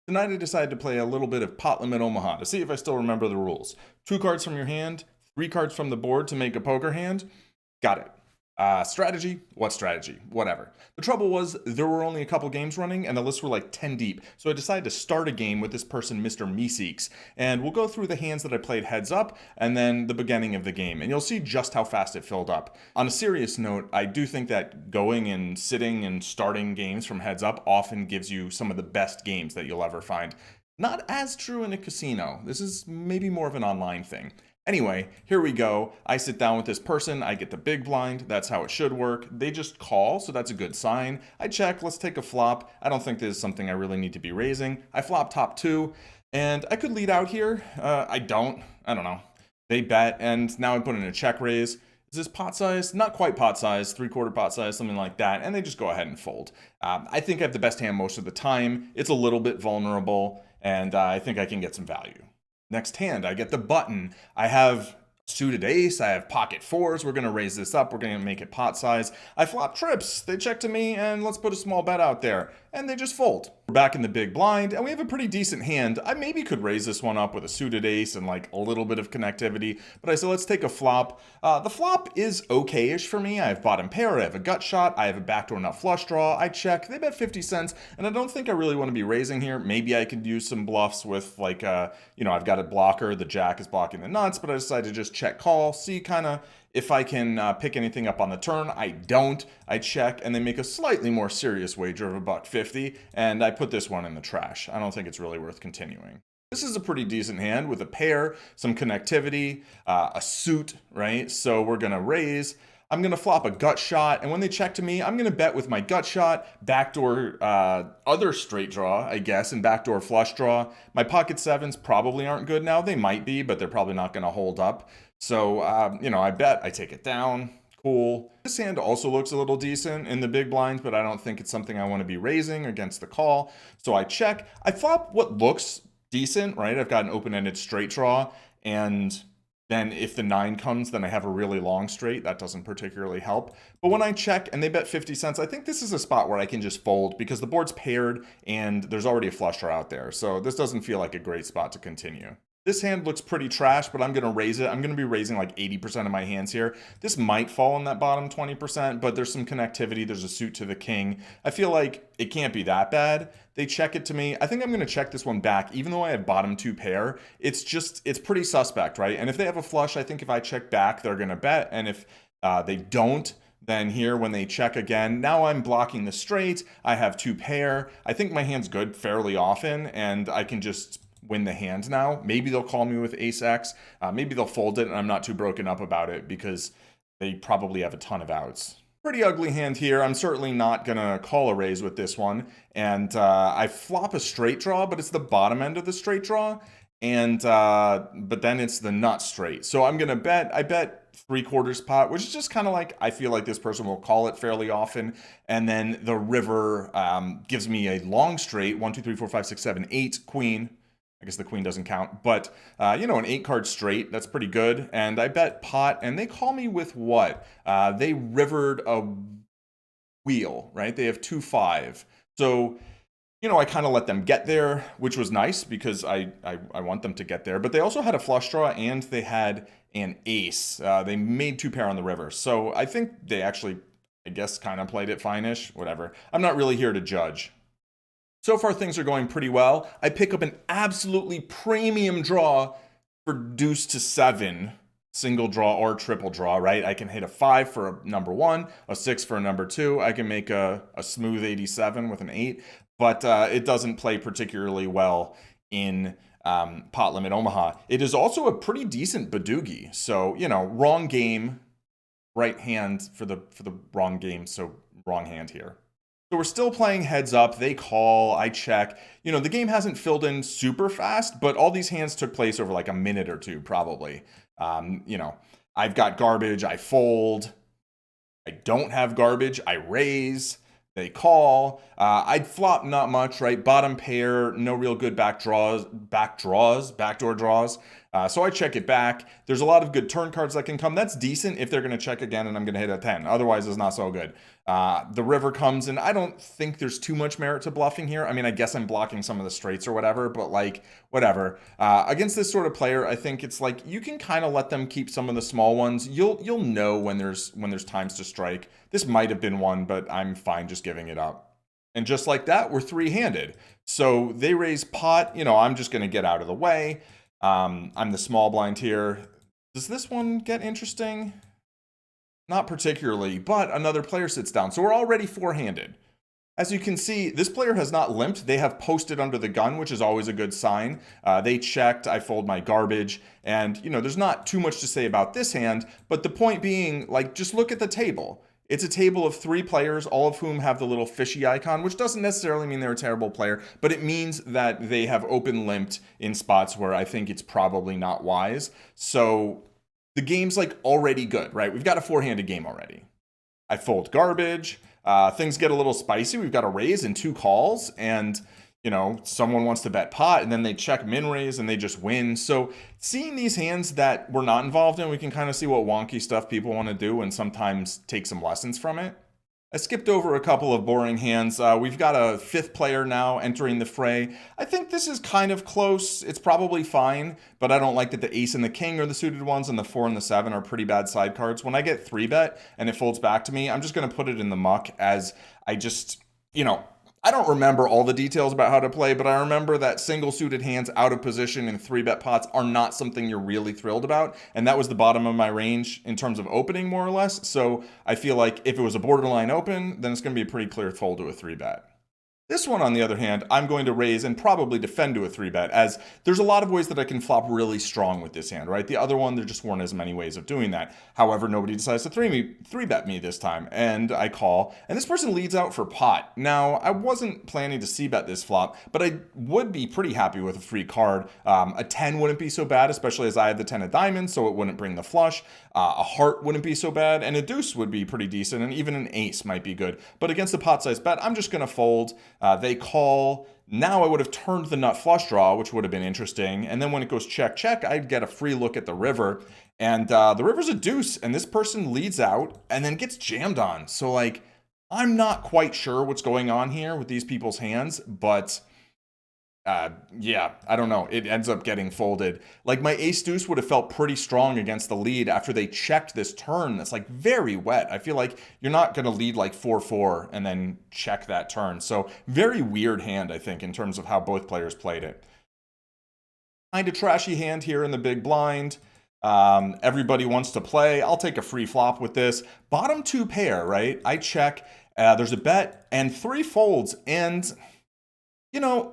Tonight I decided to play a little bit of Pot Limit Omaha to see if I still remember the rules. 2 cards from your hand, 3 cards from the board to make a poker hand. Got it. Strategy? What strategy? Whatever. The trouble was, there were only a couple games running, and the lists were like 10 deep, so I decided to start a game with this person, Mr. Meeseeks, and we'll go through the hands that I played heads up, and then the beginning of the game, and you'll see just how fast it filled up. On a serious note, I do think that going and sitting and starting games from heads up often gives you some of the best games that you'll ever find. Not as true in a casino. This is maybe more of an online thing. Anyway, here we go. I sit down with this person. I get the big blind. That's how it should work. They just call, so that's a good sign. I check. Let's take a flop. I don't think this is something I really need to be raising. I flop top two, and I could lead out here. I don't. I don't know. They bet, and now I put in a check raise. Is this pot size? Not quite pot size, 3/4 pot size, something like that. And they just go ahead and fold. I think I have the best hand most of the time. It's a little bit vulnerable, and I think I can get some value. Next hand, I get the button. I have suited ace. I have pocket fours. We're going to raise this up. We're going to make it pot size. I flop trips. They check to me, and let's put a small bet out there. And they just fold. We're back in the big blind, and we have a pretty decent hand. I maybe could raise this one up with a suited ace and like a little bit of connectivity, but I said let's take a flop. The flop is okay-ish for me. I have bottom pair. I have a gut shot. I have a backdoor nut flush draw. I check. They bet 50 cents, and I don't think I really want to be raising here. Maybe I could use some bluffs with like, I've got a blocker. The jack is blocking the nuts, but I decided to just check call, see kind of if I can pick anything up on the turn. I don't. I check, and they make a slightly more serious wager of $1.50, and I put this one in the trash. I don't think it's really worth continuing. This is a pretty decent hand with a pair, some connectivity, a suit, right? So we're going to raise. I'm going to flop a gut shot, and when they check to me, I'm going to bet with my gut shot, backdoor other straight draw, I guess, and backdoor flush draw. My pocket sevens probably aren't good now. They might be, but they're probably not going to hold up. So, I bet, I take it down. Cool. This hand also looks a little decent in the big blinds, but I don't think it's something I want to be raising against the call. So I check. I flop what looks decent, right? I've got an open-ended straight draw, and then if the 9 comes, then I have a really long straight. That doesn't particularly help. But when I check and they bet 50 cents, I think this is a spot where I can just fold because the board's paired and there's already a flush draw out there. So this doesn't feel like a great spot to continue. This hand looks pretty trash, but I'm going to raise it. I'm going to be raising like 80% of my hands here. This might fall in that bottom 20%, but there's some connectivity. There's a suit to the king. I feel like it can't be that bad. They check it to me. I think I'm going to check this one back, even though I have bottom 2 pair. It's pretty suspect, right? And if they have a flush, I think if I check back, they're going to bet. And if they don't, then here when they check again, now I'm blocking the straight. I have 2 pair. I think my hand's good fairly often, and I can just win the hand now. Maybe they'll call me with ace X. Maybe they'll fold it, and I'm not too broken up about it because they probably have a ton of outs. Pretty ugly hand here. I'm certainly not going to call a raise with this one. And I flop a straight draw, but it's the bottom end of the straight draw. And but then it's the nut straight. So I'm going to bet. I bet 3/4 pot, which is just kind of like, I feel like this person will call it fairly often. And then the river gives me a long straight, 1, 2, 3, 4, 5, 6, 7, 8, queen. I guess the queen doesn't count, but an 8-card straight, that's pretty good. And I bet pot, and they call me with what? They rivered a wheel, right? They have 2-5. So, I kind of let them get there, which was nice because I want them to get there. But they also had a flush draw, and they had an ace. They made 2 pair on the river. So I think they actually, I guess, kind of played it fine-ish, whatever. I'm not really here to judge. So far, things are going pretty well. I pick up an absolutely premium draw for deuce to 7, single draw or triple draw, right? I can hit a 5 for a number 1, a 6 for a number 2. I can make a smooth 87 with an 8, but it doesn't play particularly well in Pot Limit Omaha. It is also a pretty decent Badoogie. So, wrong game, right hand for the wrong game, so wrong hand here. So we're still playing heads up. They call, I check. The game hasn't filled in super fast, but all these hands took place over like a minute or two, probably. I've got garbage, I fold. I don't have garbage, I raise. They call. I'd flop not much, right? Bottom pair, no real good backdoor draws. So I check it back. There's a lot of good turn cards that can come. That's decent if they're going to check again and I'm going to hit a 10. Otherwise, it's not so good. The river comes, and I don't think there's too much merit to bluffing here. I mean, I guess I'm blocking some of the straights or whatever, but like, whatever. Against this sort of player, I think it's like you can kind of let them keep some of the small ones. You'll know when there's times to strike. This might have been one, but I'm fine just giving it up. And just like that, we're three-handed. So they raise pot. I'm just going to get out of the way. I'm the small blind here. Does this one get interesting? Not particularly, but another player sits down. So we're already four-handed. As you can see, this player has not limped. They have posted under the gun, which is always a good sign. They checked, I fold my garbage, and there's not too much to say about this hand, but the point being, like, just look at the table. It's a table of 3 players, all of whom have the little fishy icon, which doesn't necessarily mean they're a terrible player, but it means that they have open limped in spots where I think it's probably not wise. So the game's like already good, right? We've got a 4-handed game already. I fold garbage. Things get a little spicy. We've got a raise and 2 calls, and someone wants to bet pot, and then they check min raise and they just win. So seeing these hands that we're not involved in, we can kind of see what wonky stuff people want to do and sometimes take some lessons from it. I skipped over a couple of boring hands. We've got a 5th player now entering the fray. I think this is kind of close. It's probably fine, but I don't like that the ace and the king are the suited ones and the 4 and the 7 are pretty bad side cards. When I get 3-bet and it folds back to me, I'm just going to put it in the muck, as I just, I don't remember all the details about how to play, but I remember that single suited hands out of position in 3-bet pots are not something you're really thrilled about. And that was the bottom of my range in terms of opening, more or less. So I feel like if it was a borderline open, then it's going to be a pretty clear fold to a 3-bet. This one, on the other hand, I'm going to raise and probably defend to a 3-bet, as there's a lot of ways that I can flop really strong with this hand, right? The other one, there just weren't as many ways of doing that. However, nobody decides to 3-bet me this time, and I call, and this person leads out for pot. Now, I wasn't planning to c-bet this flop, but I would be pretty happy with a free card. A 10 wouldn't be so bad, especially as I had the 10 of diamonds, so it wouldn't bring the flush. A heart wouldn't be so bad, and a deuce would be pretty decent, and even an ace might be good. But against a pot-sized bet, I'm just going to fold. They call. Now I would have turned the nut flush draw, which would have been interesting. And then when it goes check, check, I'd get a free look at the river. And the river's a deuce, and this person leads out and then gets jammed on. So, like, I'm not quite sure what's going on here with these people's hands, but yeah, I don't know. It ends up getting folded. Like, my ace deuce would have felt pretty strong against the lead after they checked this turn that's like very wet. I feel like you're not going to lead like 4-4 and then check that turn. So very weird hand, I think, in terms of how both players played it. Kind of trashy hand here in the big blind. Everybody wants to play. I'll take a free flop with this. Bottom 2 pair, right? I check. There's a bet and 3 folds, and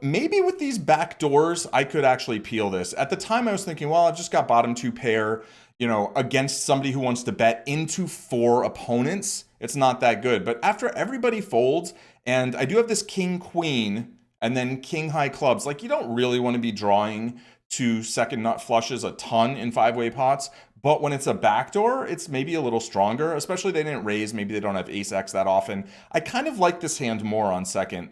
maybe with these back doors, I could actually peel this. At the time, I was thinking, well, I've just got bottom 2 pair, against somebody who wants to bet into 4 opponents. It's not that good. But after everybody folds, and I do have this king, queen, and then king high clubs, like, you don't really want to be drawing to second nut flushes a ton in 5-way pots. But when it's a backdoor, it's maybe a little stronger, especially they didn't raise. Maybe they don't have ace X that often. I kind of like this hand more on second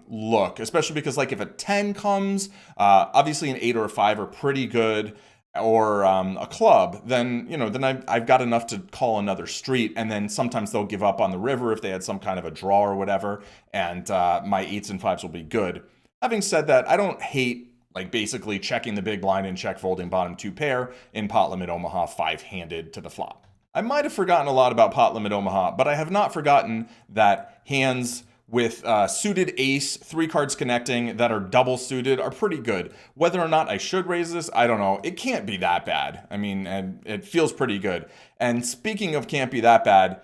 look, especially because, like, if a 10 comes, obviously an 8 or a 5 are pretty good, or a club, then I've got enough to call another street, and then sometimes they'll give up on the river if they had some kind of a draw or whatever, and my 8s and 5s will be good. Having said that, I don't hate, like, basically checking the big blind and check folding bottom 2 pair in Pot Limit Omaha 5-handed to the flop. I might have forgotten a lot about Pot Limit Omaha, but I have not forgotten that hands with suited ace, 3 cards connecting that are double suited are pretty good. Whether or not I should raise this, I don't know. It can't be that bad. I mean, and it feels pretty good. And speaking of can't be that bad,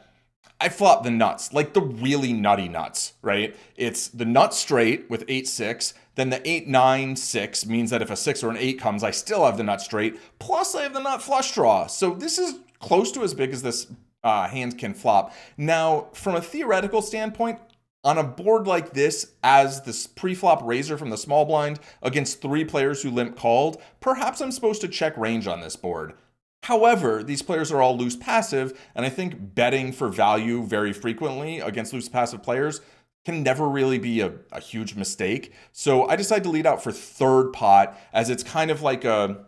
I flop the nuts, like the really nutty nuts, right? It's the nut straight with 8-6, then the 8-9-6 means that if a 6 or an 8 comes, I still have the nut straight, plus I have the nut flush draw. So this is close to as big as this hand can flop. Now, from a theoretical standpoint, on a board like this, as this pre-flop raiser from the small blind against 3 players who limp called, perhaps I'm supposed to check range on this board. However, these players are all loose passive, and I think betting for value very frequently against loose passive players can never really be a huge mistake. So I decided to lead out for 3rd pot, as it's kind of like a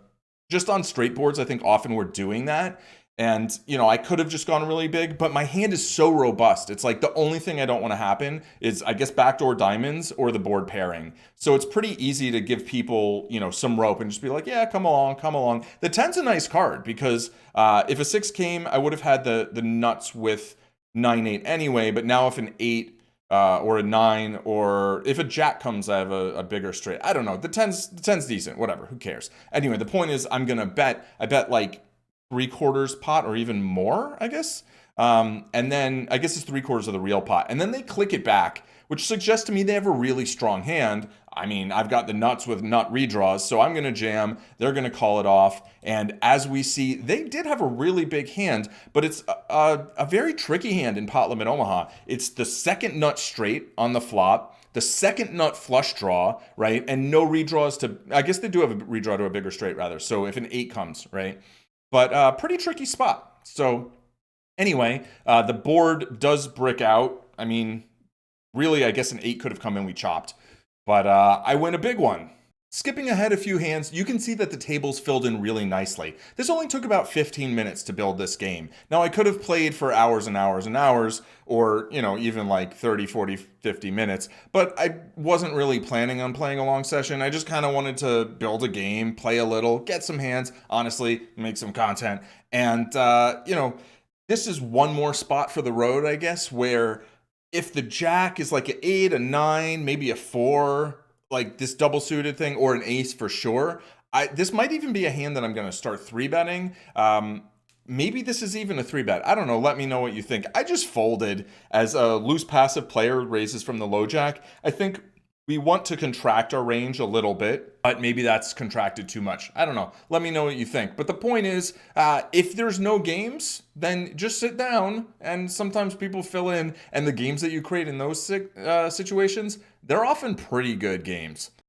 just on straight boards, I think often we're doing that. And, I could have just gone really big, but my hand is so robust. It's like the only thing I don't want to happen is, I guess, backdoor diamonds or the board pairing. So it's pretty easy to give people, some rope and just be like, yeah, come along, come along. The 10's a nice card because if a 6 came, I would have had the nuts with 9-8 anyway. But now if an 8 or a 9, or if a jack comes, I have a bigger straight. I don't know. The 10's decent. Whatever. Who cares? Anyway, the point is I'm going to bet. I bet like 3/4 pot or even more, I guess. And then I guess it's 3/4 of the real pot. And then they click it back, which suggests to me they have a really strong hand. I mean, I've got the nuts with nut redraws, so I'm going to jam. They're going to call it off. And as we see, they did have a really big hand, but it's a very tricky hand in Pot Limit Omaha. It's the second nut straight on the flop, the second nut flush draw, right? And no redraws to, I guess they do have a redraw to a bigger straight rather. So if an 8 comes, right? But pretty tricky spot. So anyway, the board does brick out. I mean, really, I guess an 8 could have come in, we chopped. But I win a big one. Skipping ahead a few hands, you can see that the tables filled in really nicely. This only took about 15 minutes to build this game. Now, I could have played for hours and hours and hours, or, even like 30, 40, 50 minutes, but I wasn't really planning on playing a long session. I just kind of wanted to build a game, play a little, get some hands, honestly, make some content. And, this is one more spot for the road, I guess, where if the jack is like an 8, a 9, maybe a 4, like this double suited thing, or an ace for sure. This might even be a hand that I'm going to start 3-betting. Maybe this is even a 3-bet. I don't know. Let me know what you think. I just folded as a loose passive player raises from the low jack. I think we want to contract our range a little bit, but maybe that's contracted too much. I don't know. Let me know what you think. But the point is, if there's no games, then just sit down, and sometimes people fill in, and the games that you create in those situations, they're often pretty good games.